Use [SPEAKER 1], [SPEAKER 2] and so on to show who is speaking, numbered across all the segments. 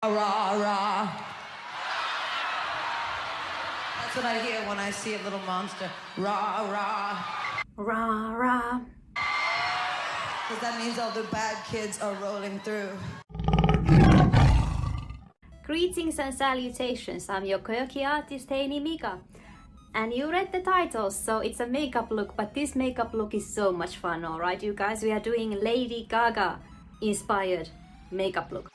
[SPEAKER 1] Rah, rah. That's what I hear when I see a little monster. Rah, rah.
[SPEAKER 2] Rah, rah.
[SPEAKER 1] Because that means all the bad kids are rolling through.
[SPEAKER 2] Greetings and salutations, I'm your quirky artist Heini Mika. And you read the title, so it's a makeup look, but this makeup look is so much fun, alright you guys? We are doing Lady Gaga inspired makeup look.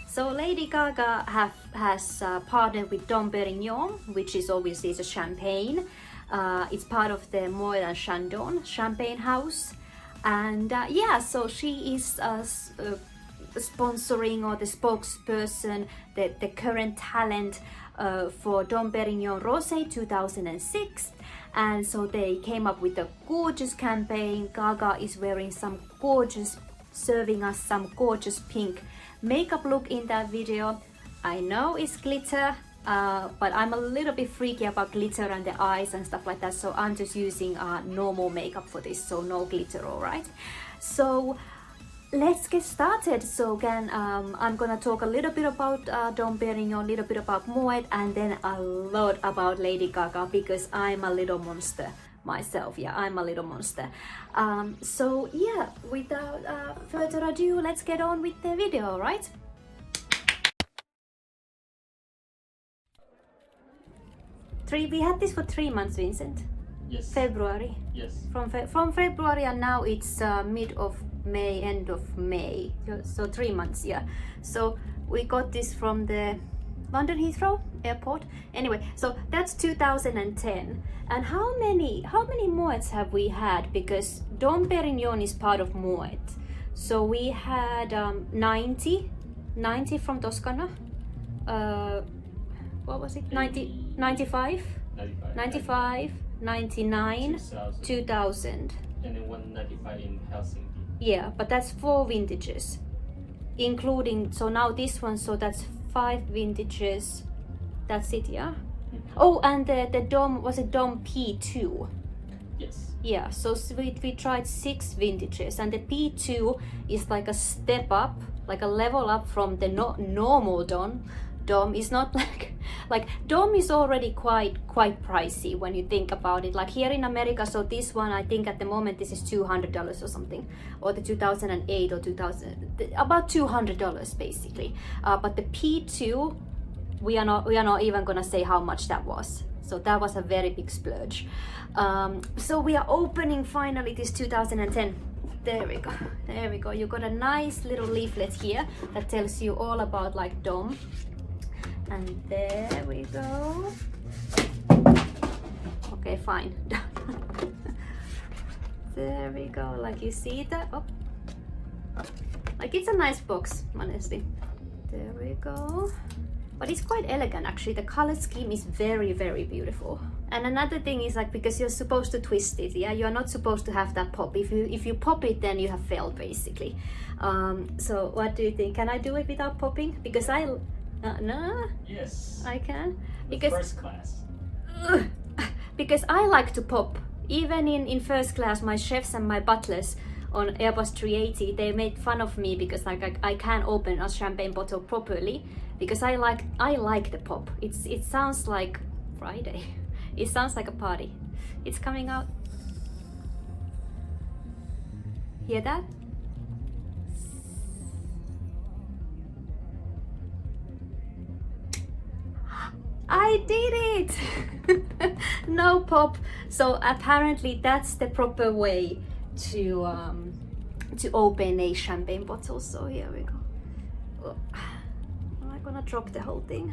[SPEAKER 2] So Lady Gaga has partnered with Dom Pérignon, which is obviously a champagne. It's part of the Moet & Chandon champagne house. And yeah, so she is sponsoring or the spokesperson, the current talent for Dom Pérignon Rosé 2006. And so they came up with a gorgeous campaign. Gaga is wearing some gorgeous, serving us some gorgeous pink makeup look in that video. I know it's glitter, but I'm a little bit freaky about glitter and the eyes and stuff like that, so I'm just using normal makeup for this, so no glitter, alright? So let's get started. So again, I'm gonna talk a little bit about Dom Pérignon, a little bit about Moet, and then a lot about Lady Gaga, because I'm a little monster myself. Yeah, I'm a little monster. So yeah, without further ado, let's get on with the video, right? We had this for 3 months, Vincent.
[SPEAKER 3] Yes.
[SPEAKER 2] February.
[SPEAKER 3] Yes.
[SPEAKER 2] From February, and now it's mid of May, end of May. So 3 months, yeah. So we got this from the London Heathrow airport. Anyway, so that's 2010. And how many Moets have we had? Because Dom Pérignon is part of Moet. So we had 90 from Toscana. What was it? 95, 99, 2000.
[SPEAKER 3] And then 195 in Helsinki.
[SPEAKER 2] Yeah, but that's 4 vintages, including, so now this one, so that's 5 vintages. That's it, yeah? Oh, and the Dom, was it Dom P2?
[SPEAKER 3] Yes.
[SPEAKER 2] Yeah, so we tried 6 vintages, and the P2 is like a step up, like a level up from the normal Dom. Dom is not like Dom is already quite pricey when you think about it. Like here in America, so this one, I think at the moment this is $200 or something, or the 2008 or 2000, about $200 basically. But the P2, we are not even gonna say how much that was. So that was a very big splurge. So we are opening finally this 2010. There we go. There we go. You got a nice little leaflet here that tells you all about like Dom. And there we go. Okay, fine. There we go. Like you see that? Oh, like it's a nice box, honestly. There we go. But it's quite elegant actually. The color scheme is very beautiful. And another thing is like, because you're supposed to twist it, yeah, you're not supposed to have that pop. If you pop it, then you have failed basically. So what do you think? Can I do it without popping? Because no.
[SPEAKER 3] Yes.
[SPEAKER 2] I can.
[SPEAKER 3] With
[SPEAKER 2] Because
[SPEAKER 3] first class.
[SPEAKER 2] because I like to pop. Even in first class, my chefs and my butlers on Airbus 380, they made fun of me because like I can't open a champagne bottle properly, because I like the pop. It sounds like Friday. It sounds like a party. It's coming out. Hear that? I did it! No pop. So apparently that's the proper way to open a champagne bottle. So here we go. Oh, I'm gonna drop the whole thing.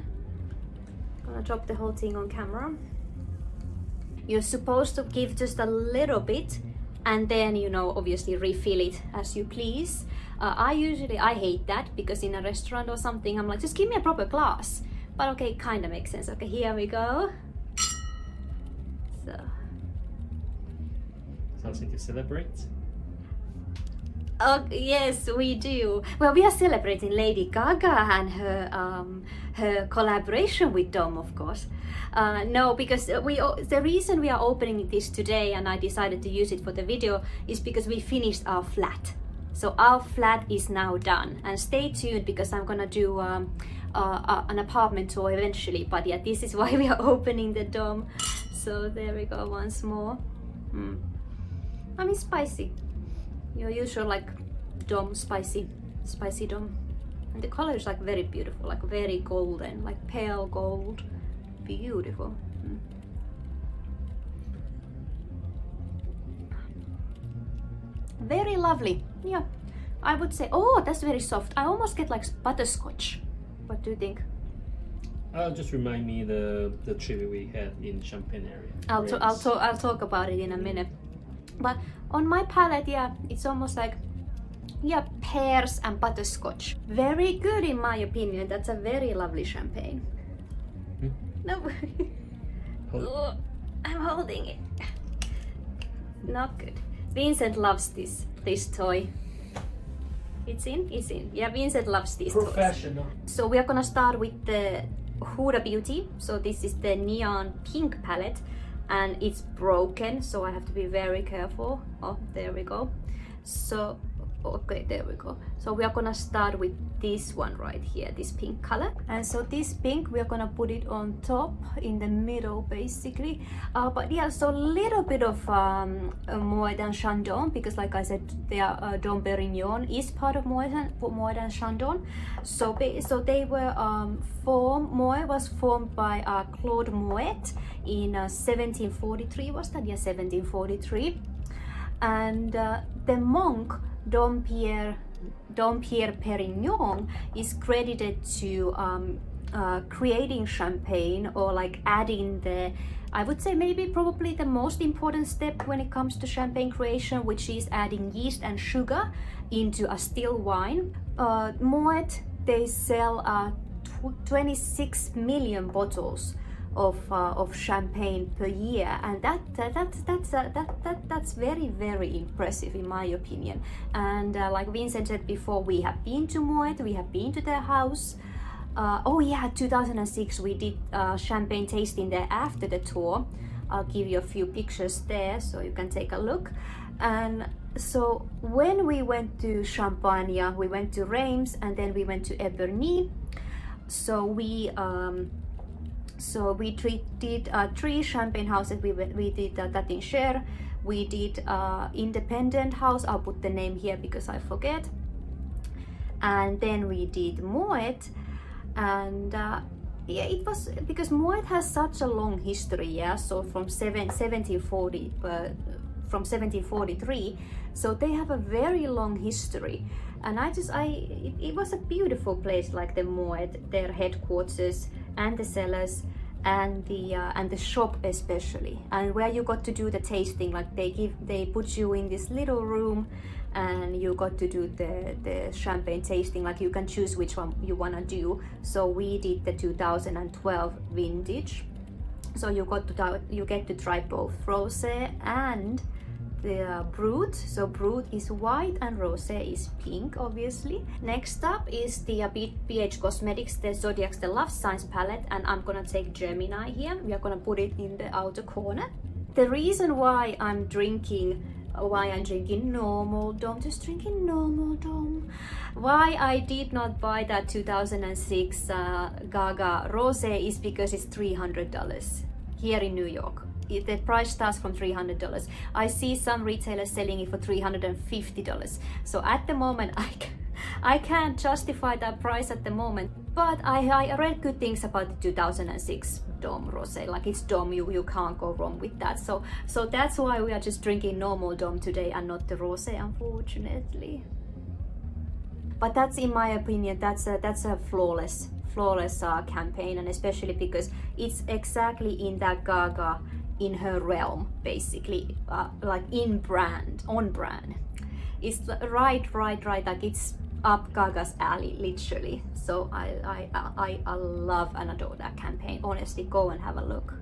[SPEAKER 2] I'm gonna drop the whole thing on camera. You're supposed to give just a little bit, and then, you know, obviously refill it as you please. I hate that, because in a restaurant or something, I'm like, just give me a proper glass. But okay, it kind of makes sense. Okay, here we go. So.
[SPEAKER 3] Something to celebrate?
[SPEAKER 2] Oh, yes, we do. Well, we are celebrating Lady Gaga and her collaboration with Dom, of course. No, because the reason we are opening this today, and I decided to use it for the video, is because we finished our flat. So our flat is now done, and stay tuned because I'm gonna do an apartment tour eventually. But yeah, this is why we are opening the dome. So there we go once more. I mean, spicy. Your usual like dome, spicy dome. And the color is like very beautiful, like very golden, like pale gold. Beautiful. Very lovely. Yeah, I would say. Oh, that's very soft. I almost get like butterscotch. What do you think?
[SPEAKER 3] Just remind me the trip we had in Champagne area.
[SPEAKER 2] I'll talk about it in a minute. But on my palette, yeah, it's almost like, yeah, pears and butterscotch. Very good in my opinion. That's a very lovely champagne. No, I'm holding it. Not good. Vincent loves this toy. It's in. Yeah, Vincent loves these
[SPEAKER 3] Professional.
[SPEAKER 2] toys. So we are gonna start with the Huda Beauty. So this is the neon pink palette, and it's broken, so I have to be very careful. Oh, there we go. So okay, there we go. So we are gonna start with this one right here, this pink color. And so this pink, we are gonna put it on top in the middle basically. But yeah, so a little bit of Moet and Chandon, because like I said, their Dom Pérignon is part of Moet and Chandon. So they were Moet was formed by Claude Moet in 1743, was that? Yeah, 1743. And the monk Dom Pierre Pérignon is credited to creating champagne, or like adding the, I would say maybe probably the most important step when it comes to champagne creation, which is adding yeast and sugar into a still wine. Moet, they sell 26 million bottles of champagne per year, and that's very, very impressive in my opinion. And like Vincent said before, we have been to Moet, we have been to their house. Oh yeah, 2006 we did champagne tasting there after the tour. I'll give you a few pictures there so you can take a look. And so when we went to Champagne, we went to Reims, and then we went to Eberny. So we did 3 champagne houses. We did Tatin, we did Independent House, I'll put the name here because I forget, and then we did Moet. And yeah, it was because Moet has such a long history, yeah, so from 1743, so they have a very long history. And it was a beautiful place, like the Moet, their headquarters and the cellars and the shop especially, and where you got to do the tasting. Like they put you in this little room and you got to do the champagne tasting. Like you can choose which one you want to do. So we did the 2012 vintage, so you get to try both rosé and the Brut. So Brut is white and rosé is pink, obviously. Next up is the BH Cosmetics, the Zodiacs, the Love Signs palette, and I'm gonna take Gemini here. We are gonna put it in the outer corner. The reason why I'm drinking normal Dom, just drinking normal Dom, why I did not buy that 2006 Gaga Rosé is because it's $300 here in New York. The price starts from $300. I see some retailers selling it for $350. So at the moment, I can't justify that price at the moment. But I read good things about the 2006 Dom Rosé. Like, it's Dom, you can't go wrong with that. So that's why we are just drinking normal Dom today and not the Rosé, unfortunately. But that's, in my opinion, that's a flawless campaign, and especially because it's exactly in that Gaga, in her realm, basically, like on brand. It's right, like it's up Gaga's alley, literally. So I love and adore that campaign. Honestly, go and have a look.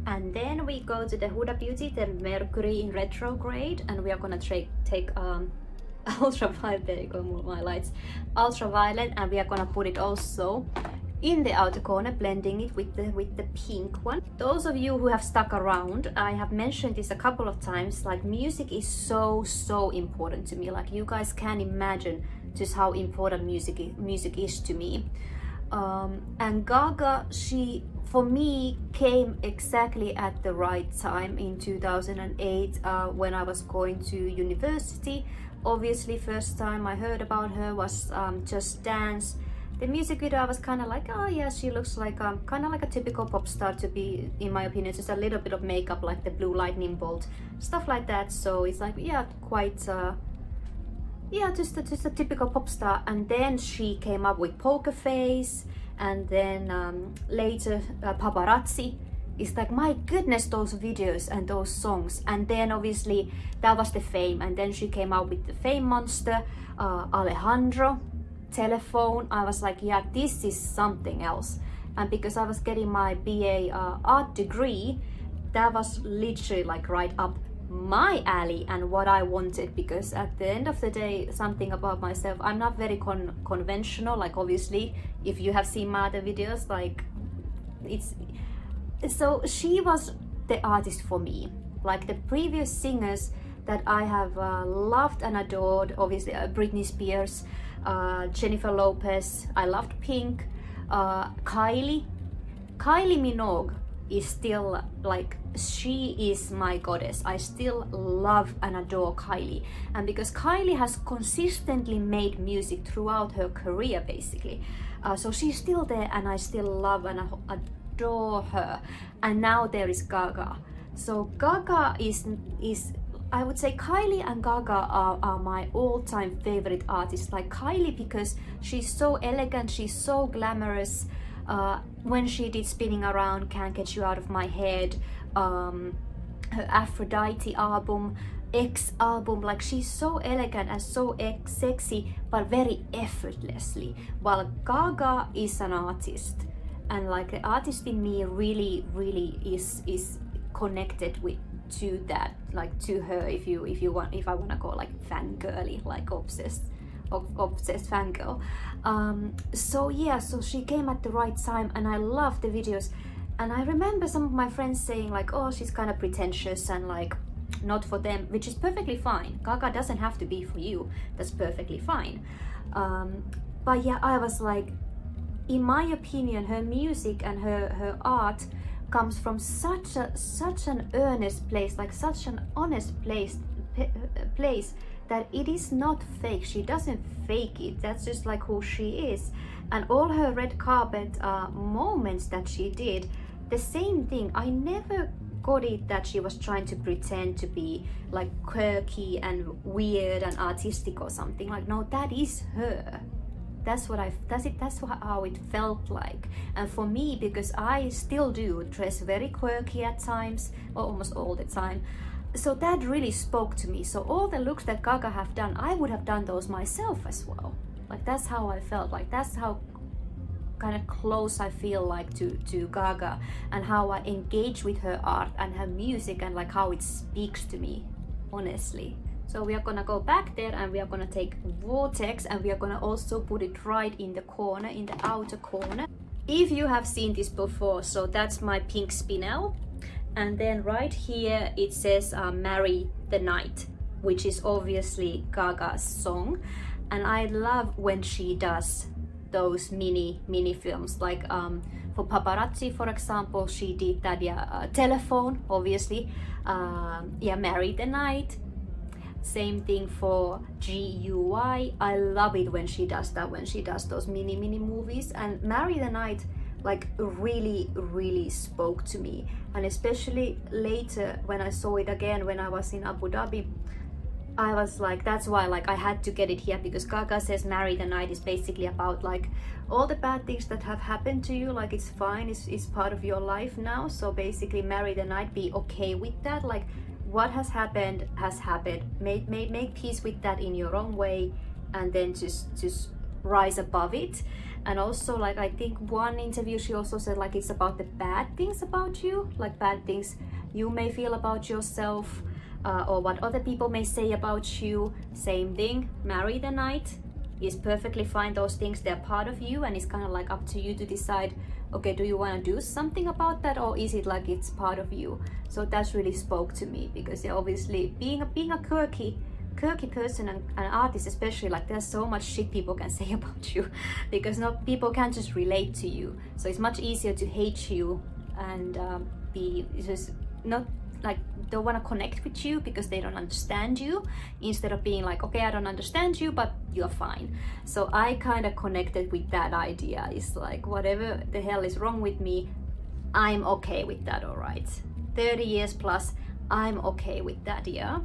[SPEAKER 2] And then we go to the Huda Beauty, the Mercury in retrograde, and we are gonna take ultraviolet. There you go, my lights. Ultraviolet, and we are gonna put it also in the outer corner, blending it with the pink one. Those of you who have stuck around, I have mentioned this a couple of times, like music is so important to me. Like you guys can imagine just how important music is to me. And Gaga, she for me came exactly at the right time in 2008 when I was going to university. Obviously first time I heard about her was Just Dance. The music video, I was kind of like, oh yeah, she looks like kind of like a typical pop star to be, in my opinion, just a little bit of makeup like the blue lightning bolt, stuff like that. So it's like, yeah, quite yeah, just a typical pop star. And then she came up with Poker Face, and then later Paparazzi. It's like, my goodness, those videos and those songs. And then obviously that was the Fame, and then she came out with the Fame Monster, Alejandro, Telephone. I was like, yeah, this is something else. And because I was getting my BA art degree, that was literally like right up my alley and what I wanted, because at the end of the day, something about myself, I'm not very conventional. Like obviously if you have seen my other videos, like it's, so she was the artist for me. Like the previous singers that I have loved and adored, obviously Britney Spears, Jennifer Lopez, I loved Pink, Kylie Minogue is still like, she is my goddess. I still love and adore Kylie, and because Kylie has consistently made music throughout her career basically, so she's still there and I still love and adore her. And now there is Gaga. So Gaga is I would say Kylie and Gaga are my all-time favorite artists. Like Kylie because she's so elegant, she's so glamorous. When she did Spinning Around, Can't Get You Out of My Head, her Aphrodite album, X album, like she's so elegant and so sexy but very effortlessly, while Gaga is an artist, and like the artist in me really is connected to that, like to her, if I want to go like fangirly, like obsessed fangirl. So yeah, so she came at the right time and I love the videos. And I remember some of my friends saying like, oh, she's kind of pretentious and like not for them, which is perfectly fine. Gaga doesn't have to be for you, that's perfectly fine. But yeah, I was like, in my opinion, her music and her art comes from such an earnest place, like such an honest place that it is not fake. She doesn't fake it. That's just like who she is. And all her red carpet moments that she did, the same thing. I never got it that she was trying to pretend to be like quirky and weird and artistic or something. Like, no, that is her. That's how it felt like. And for me, because I still do dress very quirky at times, or almost all the time, so that really spoke to me. So all the looks that Gaga have done, I would have done those myself as well. Like that's how I felt. Like that's how kind of close I feel like to Gaga, and how I engage with her art and her music, and like how it speaks to me, honestly. So we are gonna go back there and we are gonna take Vortex, and we are gonna also put it right in the corner, in the outer corner. If you have seen this before, so that's my pink spinel. And then right here it says Marry the Night, which is obviously Gaga's song. And I love when she does those mini films, like for Paparazzi, for example, she did that, yeah, Telephone, obviously, yeah, Marry the Night. Same thing for GUI. I love it when she does that, when she does those mini movies. And Marry the Night like really spoke to me, and especially later when I saw it again when I was in Abu Dhabi, I was like, that's why like I had to get it here, because Gaga says Marry the Night is basically about like all the bad things that have happened to you, like it's fine, it's part of your life now. So basically marry the night, be okay with that, like what has happened has happened, make peace with that in your own way, and then just rise above it. And also, like, I think one interview she also said like it's about the bad things about you, like bad things you may feel about yourself, or what other people may say about you. Same thing, marry the night, is perfectly fine. Those things, they're part of you, and it's kind of like up to you to decide, okay, do you want to do something about that, or is it like it's part of you? So that's really spoke to me, because yeah, obviously being a quirky person and an artist especially, like there's so much shit people can say about you because not people can't just relate to you. So it's much easier to hate you and be just not like don't want to connect with you because they don't understand you, instead of being like, okay, I don't understand you, but you're fine. So I kind of connected with that idea. It's like, whatever the hell is wrong with me, I'm okay with that. All right, 30 years plus, I'm okay with that. Yeah.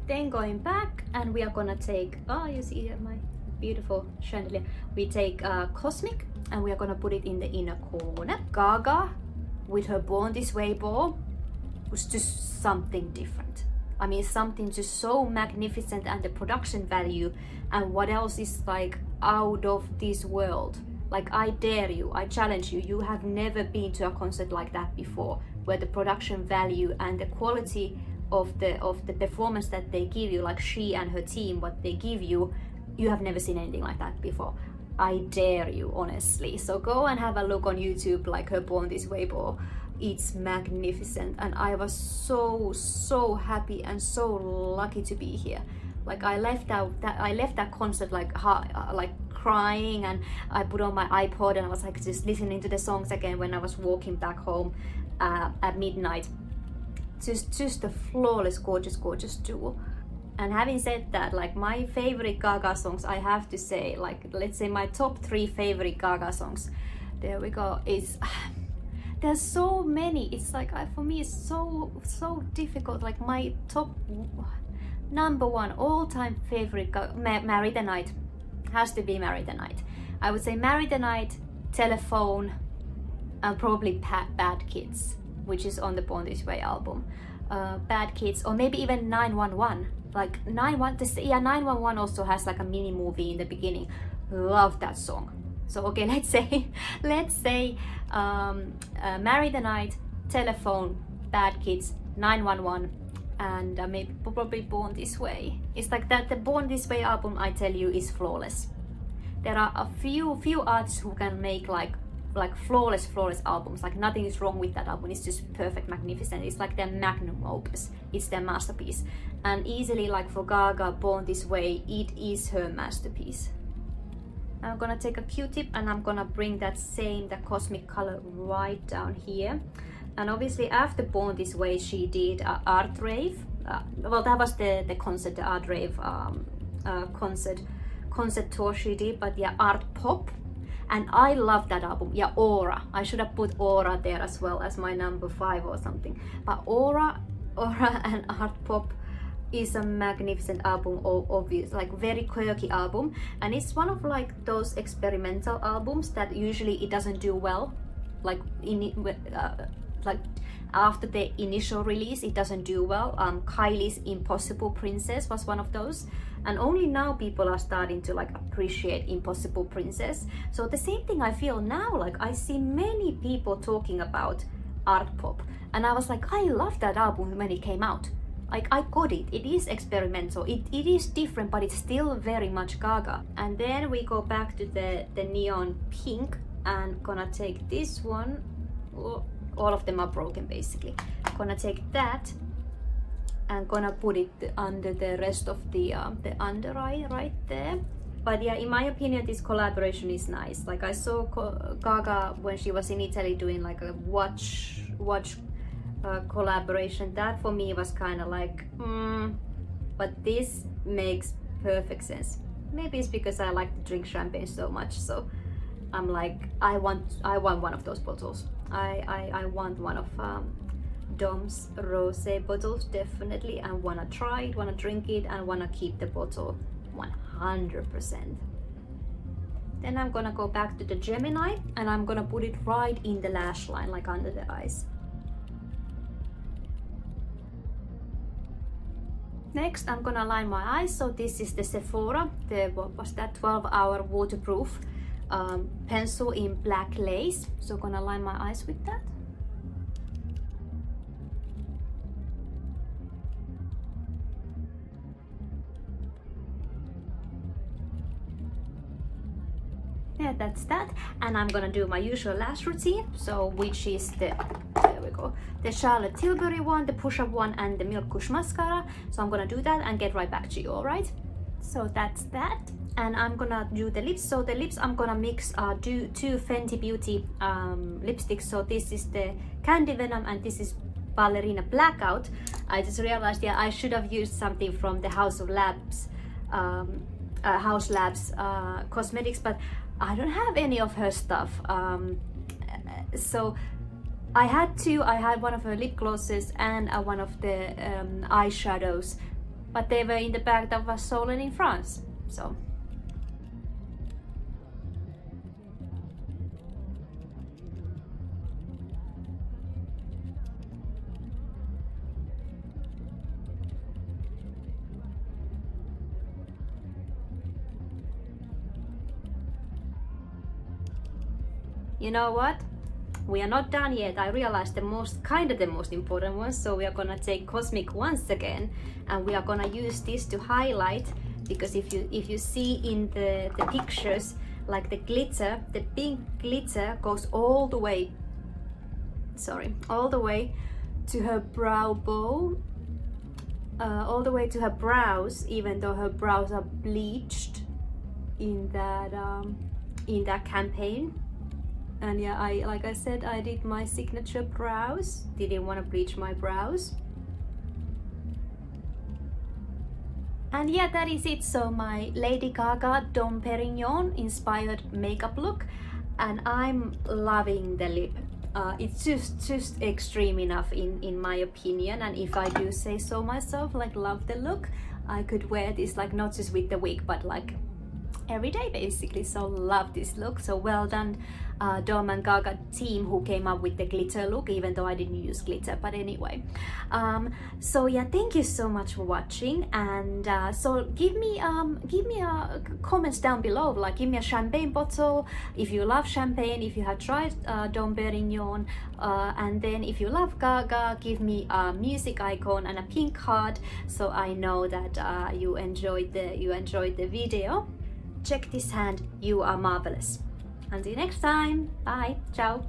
[SPEAKER 2] Then going back, and we are gonna take, oh, you see here my beautiful chandelier. We take Cosmic, and we are gonna put it in the inner corner. Gaga with her Born This Way ball was just something different. I mean, something just so magnificent, and the production value and what else is like out of this world. Like, I dare you, I challenge you, you have never been to a concert like that before, where the production value and the quality of the performance that they give you, like she and her team, what they give you, you have never seen anything like that before. I dare you, honestly. So go and have a look on YouTube, like her Born This Way ball. It's magnificent, and I was so happy and so lucky to be here. Like, I left that concert like crying, and I put on my iPod and I was like just listening to the songs again when I was walking back home at midnight. Just a flawless, gorgeous duo. And having said that, like, my favorite Gaga songs, I have to say, like, let's say my top 3 favorite Gaga songs, there we go, is there's so many. It's like, for me it's so difficult. Like, my top number 1 all-time favorite, Marry the Night, has to be Marry the Night. I would say Marry the Night, Telephone, and probably Bad Kids, which is on the Born This Way album. Bad Kids, or maybe even 911. Like 911 also has like a mini movie in the beginning. Love that song. So okay, let's say Marry the Night, Telephone, Bad Kids, 911, and maybe probably Born This Way. It's like that. The Born This Way album, I tell you, is flawless. There are a few artists who can make like flawless albums. Like, nothing is wrong with that album. It's just perfect, magnificent. It's like their magnum opus. It's their masterpiece. And easily, like for Gaga, Born This Way, it is her masterpiece. I'm gonna take a Q-tip and I'm gonna bring that cosmic color right down here. And obviously after Born This Way, she did Art Rave. Well, that was the concert, the Art Rave concert tour she did. But yeah, Art Pop. And I love that album. Yeah, Aura. I should have put Aura there as well as my number 5 or something. But Aura and Art Pop is a magnificent album, obvious, like very quirky album. And it's one of like those experimental albums that usually it doesn't do well. Like after the initial release, it doesn't do well. Kylie's Impossible Princess was one of those. And only now people are starting to like appreciate Impossible Princess. So the same thing I feel now, like I see many people talking about Art Pop. And I was like, I love that album when it came out. Like, I got it. It is experimental. It is different, but it's still very much Gaga. And then we go back to the neon pink, and gonna take this one. Oh, all of them are broken basically. Gonna take that and gonna put it under the rest of the under eye right there. But yeah, in my opinion, this collaboration is nice. Like, I saw Gaga when she was in Italy doing like a watch collaboration. That for me was kind of like but this makes perfect sense. Maybe it's because I like to drink champagne so much, so I'm like, I want one of those bottles. I want one of Dom's rosé bottles, definitely. I wanna try it, wanna drink it, and wanna keep the bottle 100%. Then I'm gonna go back to the Gemini, and I'm gonna put it right in the lash line, like under the eyes. Next, I'm gonna line my eyes. So this is the Sephora, what was that, 12-hour waterproof pencil in black lace. So gonna line my eyes with that. yeah, that's that. And I'm gonna do my usual lash routine, so which is the, there we go, the Charlotte Tilbury one, the push-up one, and the Milk Kush mascara. So I'm gonna do that and get right back to you, all right? So that's that. And I'm gonna do the lips. So the lips I'm gonna mix two Fenty Beauty lipsticks. So this is the Candy Venom and this is Ballerina Blackout. I just realized, yeah, I should have used something from the House Labs cosmetics, but I don't have any of her stuff. So I had one of her lip glosses and one of the eyeshadows, but they were in the bag that was sold in France. So you know what? We are not done yet. I realized the most important one. So we are gonna take Cosmic once again, and we are gonna use this to highlight, because if you see in the pictures, like the glitter, the pink glitter goes all the way to her brow bone, all the way to her brows, even though her brows are bleached in that campaign. And yeah, like I said, I did my signature brows. Didn't want to bleach my brows. And yeah, that is it. So my Lady Gaga Dom Pérignon inspired makeup look, and I'm loving the lip. It's just extreme enough in my opinion, and if I do say so myself, like, love the look. I could wear this like not just with the wig, but like every day basically. So love this look. So well done Dom and Gaga team who came up with the glitter look, even though I didn't use glitter, but anyway. So yeah, thank you so much for watching, and so give me comments down below, like give me a champagne bottle if you love champagne, if you have tried Dom Pérignon, and then if you love Gaga, give me a music icon and a pink heart, so I know that you enjoyed the video. Check this hand, you are marvelous. Until next time, bye, ciao.